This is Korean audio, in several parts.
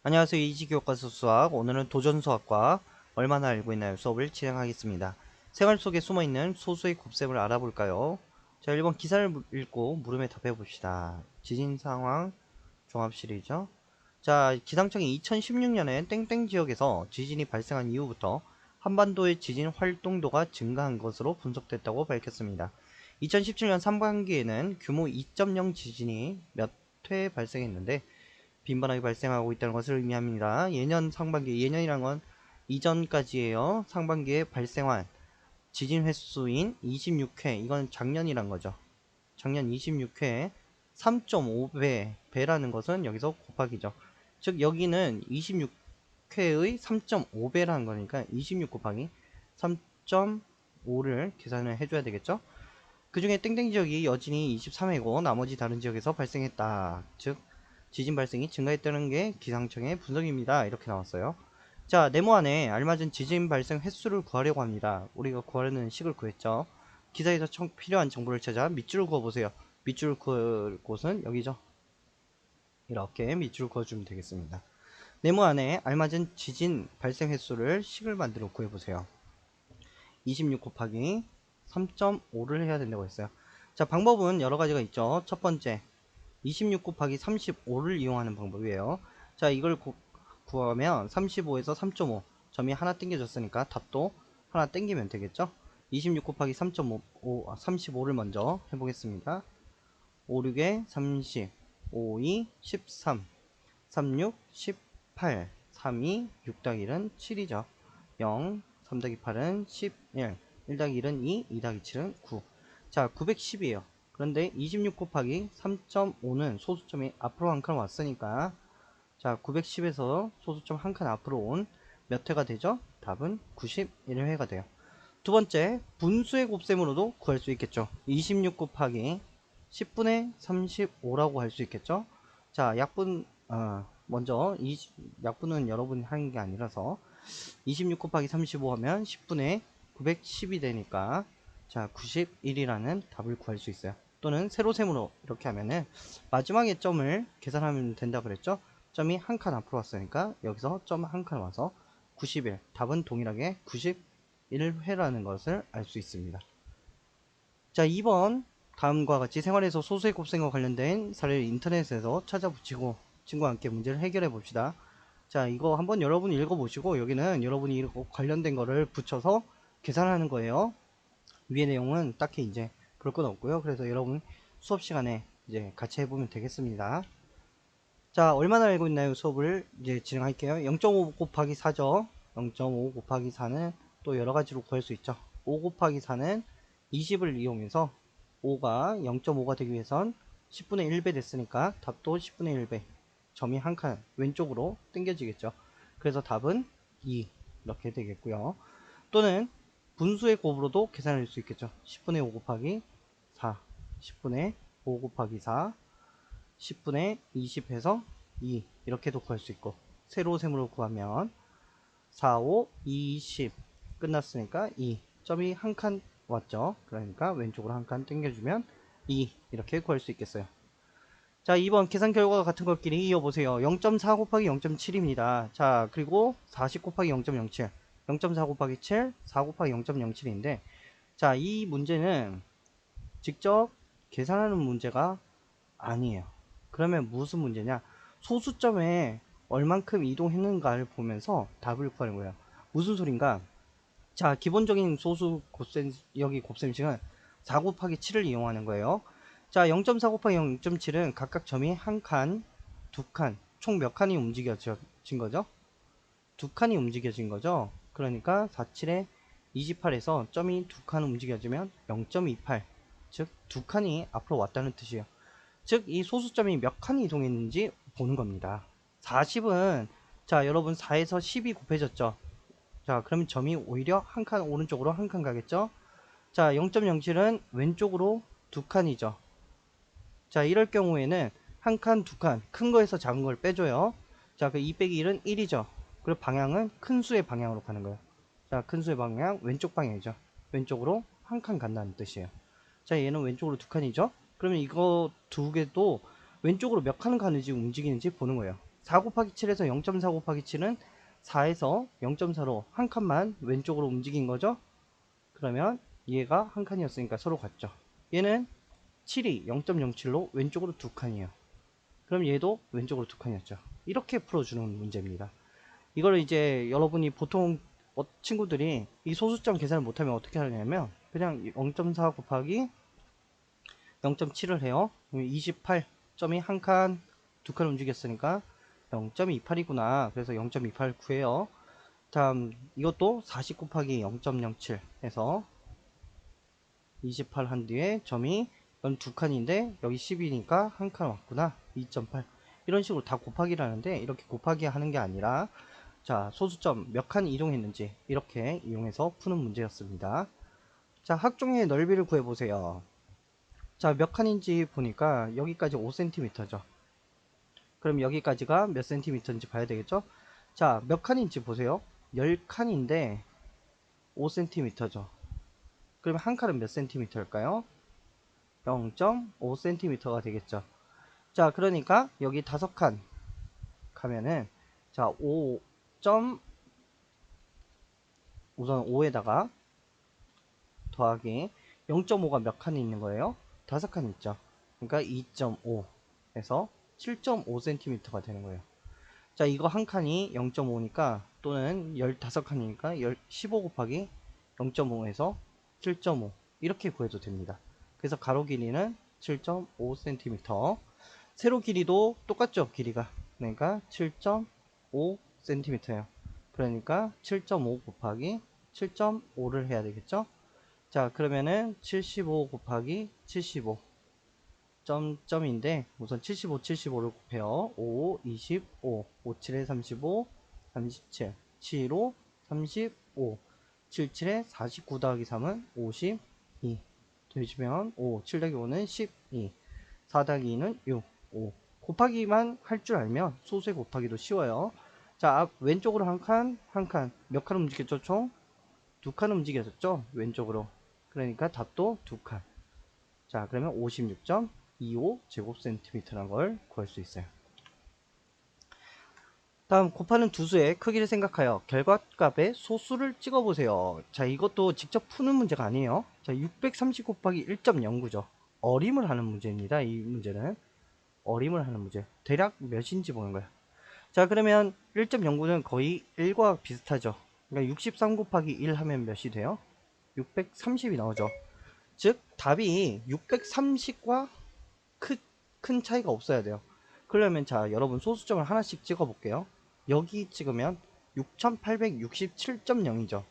안녕하세요. 이지교과서 수학. 오늘은 도전수학과 얼마나 알고 있나요? 수업을 진행하겠습니다. 생활 속에 숨어있는 소수의 곱셈을 알아볼까요? 자, 1번 기사를 읽고 물음에 답해봅시다. 지진 상황 종합 시리즈. 자, 기상청이 2016년에 땡땡 지역에서 지진이 발생한 이후부터 한반도의 지진 활동도가 증가한 것으로 분석됐다고 밝혔습니다. 2017년 상반기에는 규모 2.0 지진이 몇 회 발생했는데 빈번하게 발생하고 있다는 것을 의미합니다. 예년 상반기, 예년이란 건 이전까지예요. 상반기에 발생한 지진 횟수인 26회, 이건 작년이란 거죠. 작년 26회 3.5배, 배라는 것은 여기서 곱하기죠. 즉 여기는 26회의 3.5배라는 거니까 26 곱하기 3.5를 계산을 해줘야 되겠죠. 그 중에 땡땡 지역이 여진이 23회고 나머지 다른 지역에서 발생했다. 즉 지진 발생이 증가했다는 게 기상청의 분석입니다. 이렇게 나왔어요. 자, 네모 안에 알맞은 지진 발생 횟수를 구하려고 합니다. 우리가 구하려는 식을 구했죠. 기사에서 필요한 정보를 찾아 밑줄을 그어보세요. 밑줄을 그을 곳은 여기죠. 이렇게 밑줄을 그어주면 되겠습니다. 네모 안에 알맞은 지진 발생 횟수를 식을 만들어 구해보세요. 26 곱하기 3.5를 해야 된다고 했어요. 자, 방법은 여러 가지가 있죠. 첫 번째, 26 곱하기 35를 이용하는 방법이에요. 자, 이걸 구하면 35에서 3.5 점이 하나 땡겨졌으니까 답도 하나 땡기면 되겠죠. 26 곱하기 3.5, 35를 먼저 해보겠습니다. 5, 6에 30, 5, 2, 13, 3, 6, 18, 3, 2, 6 더하기 1은 7이죠. 0, 3 더하기 8은 11, 1 더하기 1은 2, 2 더하기 7은 9. 자, 910이에요. 그런데 26 곱하기 3.5는 소수점이 앞으로 한 칸 왔으니까, 자, 910에서 소수점 한 칸 앞으로 온 몇 회가 되죠? 답은 91회가 돼요. 두 번째, 분수의 곱셈으로도 구할 수 있겠죠. 26 곱하기 10분의 35라고 할 수 있겠죠. 자, 먼저 약분은 여러분이 하는 게 아니라서 26 곱하기 35 하면 10분의 910이 되니까, 자, 91이라는 답을 구할 수 있어요. 또는 세로셈으로 이렇게 하면은 마지막에 점을 계산하면 된다 그랬죠. 점이 한 칸 앞으로 왔으니까 여기서 점 한 칸 와서 91, 답은 동일하게 91회라는 것을 알 수 있습니다. 자, 2번 다음과 같이 생활에서 소수의 곱셈과 관련된 사례를 인터넷에서 찾아보시고 친구와 함께 문제를 해결해 봅시다. 자, 이거 한번 여러분이 읽어보시고 여기는 여러분이 관련된 거를 붙여서 계산하는 거예요. 위의 내용은 딱히 이제 볼 건 없고요. 그래서 여러분 수업 시간에 이제 같이 해보면 되겠습니다. 자, 얼마나 알고 있나요? 수업을 이제 진행할게요. 0.5 곱하기 4죠. 0.5 곱하기 4는 또 여러 가지로 구할 수 있죠. 5 곱하기 4는 20을 이용해서 5가 0.5가 되기 위해선 10분의 1배 됐으니까 답도 10분의 1배. 점이 한 칸 왼쪽으로 당겨지겠죠. 그래서 답은 2 이렇게 되겠고요. 또는 분수의 곱으로도 계산할 수 있겠죠. 10분의 5 곱하기 4, 10분의 5 곱하기 4, 10분의 20 해서 2 이렇게도 구할 수 있고, 세로셈으로 구하면 4, 5, 20 끝났으니까 2 점이 한 칸 왔죠. 그러니까 왼쪽으로 한 칸 당겨주면 2 이렇게 구할 수 있겠어요. 자, 2번 계산 결과가 같은 것끼리 이어보세요. 0.4 곱하기 0.7입니다. 자, 그리고 40 곱하기 0.07, 0.4 곱하기 7, 4 곱하기 0.07인데, 자, 이 문제는 직접 계산하는 문제가 아니에요. 그러면 무슨 문제냐? 소수점에 얼만큼 이동했는가를 보면서 답을 구하는 거예요. 무슨 소린가? 자, 기본적인 소수 곱셈, 여기 곱셈식은 4 곱하기 7을 이용하는 거예요. 자, 0.4 곱하기 0.7은 각각 점이 한 칸, 두 칸, 총 몇 칸이 움직여진 거죠? 두 칸이 움직여진 거죠? 그러니까 4, 7에 28에서 점이 두 칸 움직여지면 0.28, 즉 두 칸이 앞으로 왔다는 뜻이에요. 즉 이 소수점이 몇 칸이 이동했는지 보는 겁니다. 40은, 자, 여러분 4에서 10이 곱해졌죠. 자, 그러면 점이 오히려 한 칸 오른쪽으로 한 칸 가겠죠. 자, 0.07은 왼쪽으로 두 칸이죠. 자, 이럴 경우에는 한 칸, 두 칸, 큰 거에서 작은 걸 빼줘요. 자, 그 2 빼기 1은 1이죠. 그리고 방향은 큰 수의 방향으로 가는 거예요. 자, 큰 수의 방향, 왼쪽 방향이죠. 왼쪽으로 한 칸 간다는 뜻이에요. 자, 얘는 왼쪽으로 두 칸이죠. 그러면 이거 두 개도 왼쪽으로 몇 칸 가는지 움직이는지 보는 거예요. 4 곱하기 7에서 0.4 곱하기 7은 4에서 0.4로 한 칸만 왼쪽으로 움직인 거죠. 그러면 얘가 한 칸이었으니까 서로 같죠. 얘는 7이 0.07로 왼쪽으로 두 칸이에요. 그럼 얘도 왼쪽으로 두 칸이었죠. 이렇게 풀어주는 문제입니다. 이걸 이제 여러분이 보통 친구들이 이 소수점 계산을 못하면 어떻게 하냐면 그냥 0.4 곱하기 0.7을 해요. 28점이 한 칸, 두 칸 움직였으니까 0.28이구나. 그래서 0.28 구해요. 다음 이것도 40 곱하기 0.07 해서 28 한 뒤에 점이 이건 두 칸인데 여기 10이니까 한 칸 왔구나. 2.8 이런 식으로 다 곱하기를 하는데 이렇게 곱하기 하는 게 아니라 자 소수점 몇 칸 이동했는지 이렇게 이용해서 푸는 문제였습니다. 자 학종의 넓이를 구해보세요. 자 몇 칸인지 보니까 여기까지 5cm죠. 그럼 여기까지가 몇 cm인지 봐야 되겠죠. 자 몇 칸인지 보세요. 10칸인데 5cm죠. 그럼 한 칸은 몇 cm일까요? 0.5cm가 되겠죠. 자 그러니까 여기 5칸 가면은 자 5. 우선 5에다가 더하기 0.5가 몇 칸이 있는 거예요? 5칸 있죠. 그러니까 2.5에서 7.5cm가 되는 거예요. 자 이거 한 칸이 0.5니까 또는 15칸이니까 15 곱하기 0.5에서 7.5 이렇게 구해도 됩니다. 그래서 가로 길이는 7.5cm, 세로 길이도 똑같죠. 길이가 그러니까 7.5cm예요. 그러니까 7.5 곱하기 7.5를 해야 되겠죠. 자 그러면은 75 곱하기 75 점인데 우선 75, 75를 곱해요. 5, 25, 5, 7에 35, 37, 7, 5, 35, 7, 7에 49 더하기 3은 52 더해주면 5, 7 더하기 5는 12, 4 더하기 2는 6, 5 곱하기만 할 줄 알면 소수의 곱하기도 쉬워요. 자 왼쪽으로 한 칸, 한 칸 몇 칸 움직였죠? 총 두 칸 움직였었죠? 왼쪽으로. 그러니까 답도 두 칸. 자 그러면 56.25 제곱센티미터라는 걸 구할 수 있어요. 다음 곱하는 두 수의 크기를 생각하여 결과값의 소수를 찍어보세요. 자 이것도 직접 푸는 문제가 아니에요. 자 630 곱하기 1.09죠. 어림을 하는 문제입니다. 이 문제는 어림을 하는 문제. 대략 몇인지 보는 거예요. 자 그러면 1.09는 거의 1과 비슷하죠. 그러니까 63 곱하기 1 하면 몇이 돼요? 630이 나오죠. 즉 답이 630과 큰 차이가 없어야 돼요. 그러면 자 여러분 소수점을 하나씩 찍어 볼게요. 여기 찍으면 6867.0이죠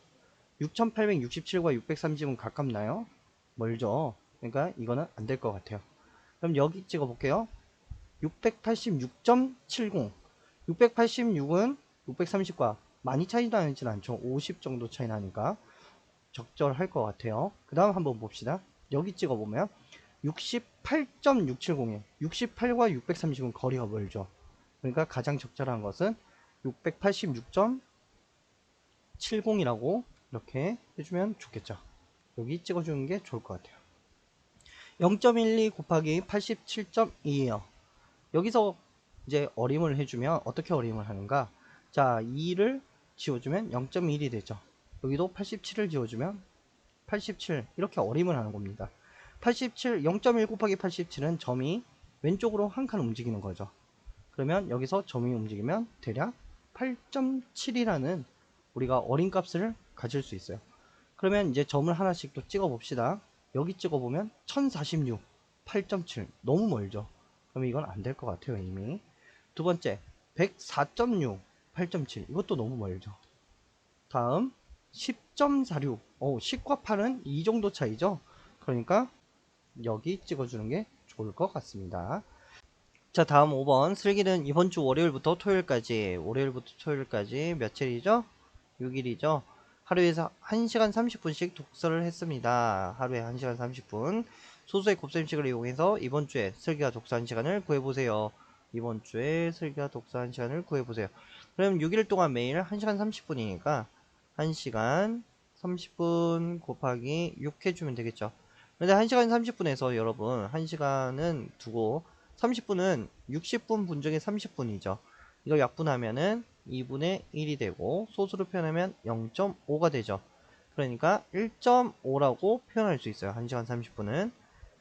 6867과 630은 가깝나요? 멀죠. 그러니까 이거는 안 될 것 같아요. 그럼 여기 찍어 볼게요. 686.70 686은 630과 많이 차이 나지는 않죠. 50 정도 차이 나니까 적절할 것 같아요. 그 다음 한번 봅시다. 여기 찍어보면 68.670이에요. 68과 630은 거리가 멀죠. 그러니까 가장 적절한 것은 686.70이라고 이렇게 해주면 좋겠죠. 여기 찍어주는 게 좋을 것 같아요. 0.12 곱하기 87.2에요. 여기서 이제 어림을 해주면 어떻게 어림을 하는가? 자 2를 지워주면 0.1이 되죠. 여기도 87을 지워주면 87 이렇게 어림을 하는 겁니다. 87 0.1 곱하기 87은 점이 왼쪽으로 한 칸 움직이는 거죠. 그러면 여기서 점이 움직이면 대략 8.7이라는 우리가 어림값을 가질 수 있어요. 그러면 이제 점을 하나씩 또 찍어 봅시다. 여기 찍어 보면 1046 8.7 너무 멀죠. 그러면 이건 안 될 것 같아요. 이미 두 번째 104.6 8.7 이것도 너무 멀죠. 다음 10.46 10과 8은 이 정도 차이죠. 그러니까 여기 찍어주는 게 좋을 것 같습니다. 자 다음 5번 슬기는 이번 주 월요일부터 토요일까지 며칠이죠? 6일이죠. 하루에서 1시간 30분씩 독서를 했습니다. 하루에 1시간 30분 소수의 곱셈식을 이용해서 이번 주에 슬기가 독서 1시간을 구해보세요. 이번 주에 슬기가 독서 1시간을 구해보세요. 그럼 6일 동안 매일 1시간 30분이니까 1시간 30분 곱하기 6 해주면 되겠죠. 근데 1시간 30분에서 여러분 1시간은 두고 30분은 60분 분 중에 30분이죠. 이걸 약분하면은 2분의 1이 되고 소수로 표현하면 0.5가 되죠. 그러니까 1.5라고 표현할 수 있어요. 1시간 30분은.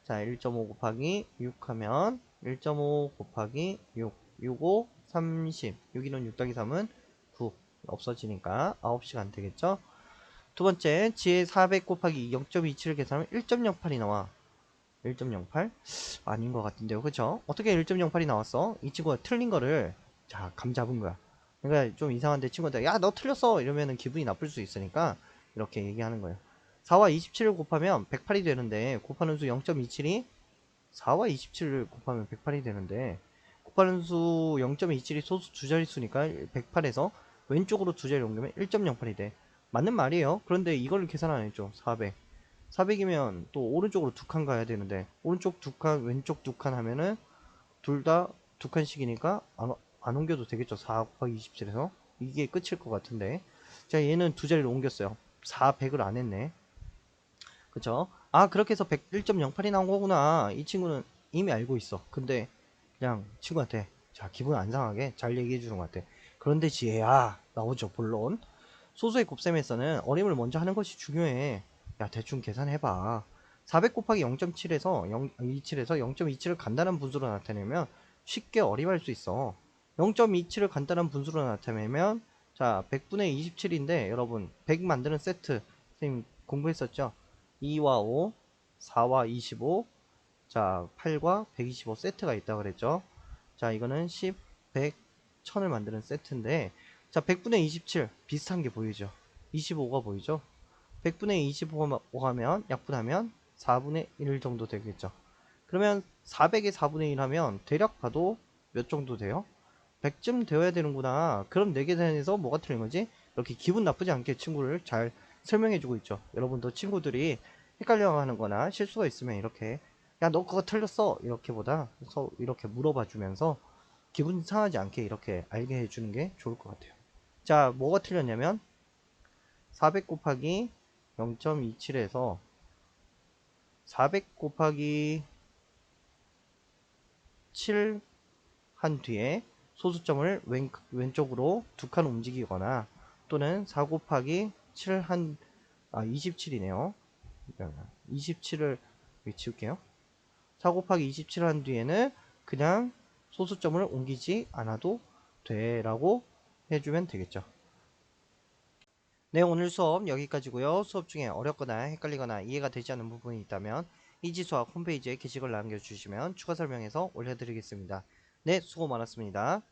자, 1.5 곱하기 6 하면 1.5 곱하기 6, 6, 5, 30. 6이는 6 더하기 3은 9. 없어지니까 9시간 되겠죠? 두 번째, 지혜 400 곱하기 0.27을 계산하면 1.08이 나와. 1.08? 아닌 것 같은데요. 그쵸? 어떻게 1.08이 나왔어? 이 친구가 틀린 거를 자, 감 잡은 거야. 그러니까 좀 이상한데 친구한테 야, 너 틀렸어! 이러면은 기분이 나쁠 수 있으니까 이렇게 얘기하는 거예요. 4와 27을 곱하면 108이 되는데 곱하는 수 0.27이 4와 27을 곱하면 108이 되는데 곱하는 수 0.27이 소수 두 자릿수니까 108에서 왼쪽으로 두 자리 옮기면 1.08이 돼. 맞는 말이에요. 그런데 이걸 계산 안 했죠. 400. 400이면 또 오른쪽으로 두 칸 가야 되는데 오른쪽 두 칸, 왼쪽 두 칸 하면은 둘 다 두 칸씩이니까 안 옮겨도 되겠죠. 4 곱하기 27에서 이게 끝일 것 같은데 자 얘는 두 자리를 옮겼어요. 400을 안 했네. 그쵸? 아 그렇게 해서 1.08이 나온 거구나. 이 친구는 이미 알고 있어. 근데 그냥 친구한테 자 기분 안 상하게 잘 얘기해 주는 것 같아. 그런데 지혜야 나오죠 본론. 소수의 곱셈에서는 어림을 먼저 하는 것이 중요해. 야 대충 계산해봐. 400 곱하기 0.7에서 0.27에서 0.27을 간단한 분수로 나타내면 쉽게 어림할 수 있어. 0.27을 간단한 분수로 나타내면 자 100분의 27인데 여러분 100 만드는 세트 선생님 공부했었죠? 2와 5, 4와 25, 자 8과 125 세트가 있다고 그랬죠? 자 이거는 10, 100, 1000을 만드는 세트인데 자 100분의 27 비슷한 게 보이죠? 25가 보이죠? 100분의 25 하면 약분하면 4분의 1 정도 되겠죠? 그러면 400에 4분의 1 하면 대략 봐도 몇 정도 돼요? 100쯤 되어야 되는구나. 그럼 내 계산에서 뭐가 틀린 거지? 이렇게 기분 나쁘지 않게 친구를 잘 설명해 주고 있죠. 여러분도 친구들이 헷갈려 하는 거나 실수가 있으면 이렇게 야 너 그거 틀렸어 이렇게보다 이렇게 물어봐 주면서 기분 상하지 않게 이렇게 알게 해주는 게 좋을 것 같아요. 자 뭐가 틀렸냐면 400 곱하기 0.27에서 400 곱하기 7 한 뒤에 소수점을 왼쪽으로 두 칸 움직이거나 또는 4 곱하기 7 한, 27이네요. 27을 지울게요. 4 곱하기 27 한 뒤에는 그냥 소수점을 옮기지 않아도 돼 라고 해주면 되겠죠. 네, 오늘 수업 여기까지고요. 수업 중에 어렵거나 헷갈리거나 이해가 되지 않는 부분이 있다면 이지수학 홈페이지에 게시글 남겨주시면 추가 설명해서 올려드리겠습니다. 네, 수고 많았습니다.